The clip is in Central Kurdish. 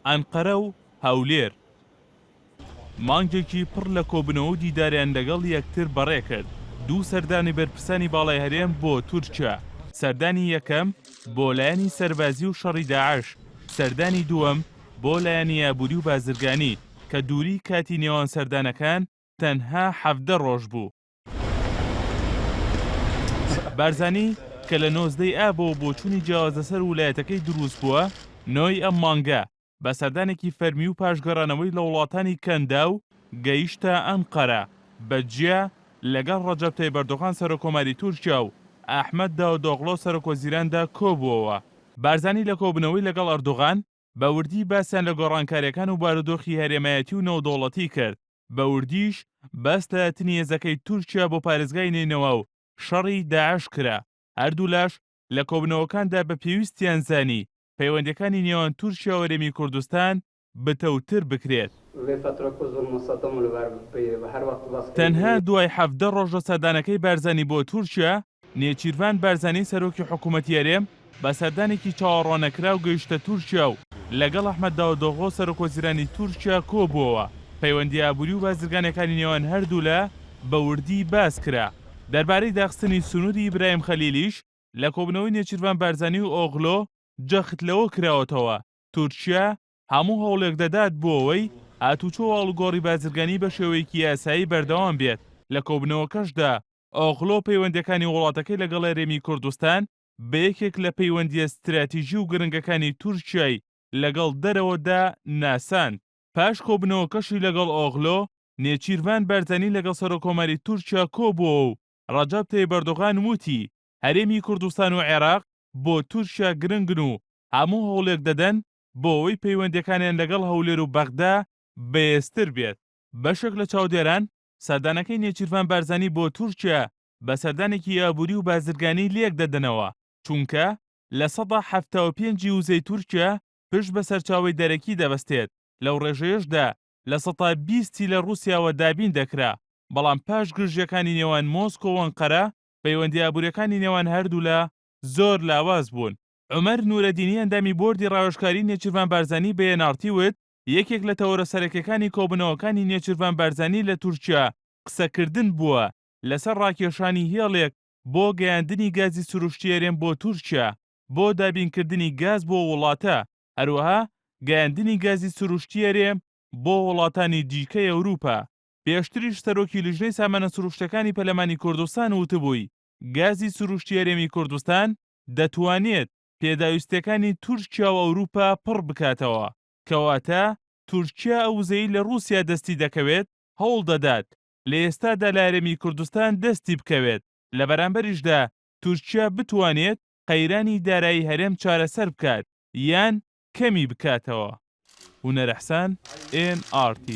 ئەنقەرە و هەولێر مانگێکی پڕ لە کۆبنەوە و دیداریان لەگەڵ یەکتر بەڕێ کرد. دوو سەردانی بەرپرسانی باڵای هەرێم بۆ تورکیا. سەردانی یەکەم بۆ لایەنی سەربازی و شەڕی داعش، سەردانی دووەم بۆ لایەنی یابووری و بازرگانی کە دووری کاتی نێوان سەردانەکان تەنها 17 ڕۆژ بوو. بارزانی کە لە 19 ئابەوە بۆ چوونی جیاوازە سەر ویلایەتەکەی دروست بووە، نۆی ئەم مانگە بە سەردانێکی فەرمی و پاشگەڕانەوەی لە وڵاتانی کەندا و گەیشتە ئەنقەرە بەجیا لەگەڵ ڕەجەب تایب ئەردۆغان سەرۆکۆماری تورکیا و ئەحمەد داوودۆغڵۆ سەرۆکوەزیراندا کۆبووەوە. بارزانی لە کۆبنەوەی لەگەڵ ئەردۆغان بە وردی باسییان لە گۆڕانکاریەکان و بارودۆخی هەرێمایەتی و نەودەوڵەتی کرد. بە وردیش بەس لە تنیێزەکەی تورکیا بۆ پارێزگای نینەوە و شەڕی داعش کرا. هەردوو لاش لە کۆبنەوەکاندا بە پێویستیان زانی پەیوەندیەکانی نێوان تورکیا و هەرێمی کوردستان بتەوتر بکرێت. تەنها دوای 17 ڕۆژ لە سەردانەکەی بارزانی بۆ تورکیا، نێچیروان بارزانی سەرۆکی حکوومەتی هەرێم بە سەردانێکی چاوەڕوانەکرا و گەیشتە تورکیا و لەگەڵ ئەحمەد داوودۆغڵۆ سەرۆکوەزیرانی تورکیا کۆبووەوە. پەیوەندی ئابووری و بازرگانەکانی نێوان هەردوو لە بە وردی باس کرا. دەربارەی داخستنی سنوودی ئیبراهیم خەلیلیش لە کۆبنەوەی نێچیروان بارزانی و ئۆغڵۆ جەختلەوە کراوەتەوە. تورکیا هەموو هەوڵێک دەدات بۆ ئەوەی ئاتوچۆ ئاڵوگۆڕی بازرگانی بە شێوەیەکی یاسایی بەردەوام بێت. لە کۆبنەوەکەشدا ئۆغڵۆ پەیوەندیەکانی وڵاتەکەی لەگەڵ هەرێمی کوردستان بە یەکێک لە پەیوەندیە استراتیژی و گرنگەکانی تورکیای لەگەڵ دەرەوەدا ناساند. پاش کۆبنەوەکەشی لەگەڵ ئۆغڵۆ، نێچیروان بارزانی لەگەڵ سەرۆکۆماری تورکیا کۆبووە و ڕەجەب تایب ئەردۆغان وتی هەرێمی کوردستان و عێراق بۆ تورکیا گرنگن و هەموو هەوڵێک دەدەن بۆ ئەوەی پەیوەندیەکانیان لەگەڵ هەولێر و بەغدا بەهێزتر بێت. بەشێک لە چاودێران سەردانەکەی نێچیروان بارزانی بۆ تورکیا بە سەردانێکی یابووری و بازرگانی لێک دەدەنەوە، چونکە لە ١٧٥ وزەی تورکیا پشت بە سەرچاوەی دەرەکی دەبەستێت. لەو ڕێژەیەشدا لە ١٢٠ لە رووسیاوە دابین دەکرا، بەڵام پاش گرژیەکانی نێوان مۆسکۆ و ئەنقەرە پەیوەندی ئابووریەکانی نێوان هەردوو لە زۆر لاواز بوون. عومەر نورەدینی ئەندامی بۆردی ڕاوێژکاری نێچیروان بارزانی بە ئێناڕتی وت یەکێک لە تەوەرە سەرەکیەکانی کۆبنەوەکانی نێچیروان بارزانی لە تورکیا قسەکردن بووە لەسەر ڕاکێشانی هێڵێک بۆ گەیاندنی گازی سروشتی هەرێم بۆ تورکیا بۆ دابینکردنی گاز بۆ وڵاتە، هەروەها گەیاندنی گازی سروشتی هەرێم بۆ وڵاتانی دیکەی ئەوروپا. پێشتریش سەرۆکی لیژنەی سامانە سروشتەکانی پەرلەمانی کوردستان وتبووی گازی سروشتی هەرێمی کوردستان دەتوانێت پێداویستیەکانی تورکیا و ئەوروپا پڕ بکاتەوە، کەواتە تورکیا ئەو وزەی لە رووسیا دەستی دەکەوێت هەوڵ دەدات لە ئێستادا لە هەرێمی کوردستان دەستی بکەوێت. لە بەرامبەریشدا تورکیا بتوانێت قەیرانی دارایی هەرێم چارەسەر بکات یان کەمی بکاتەوە. هونەر ئەحسان، NRT.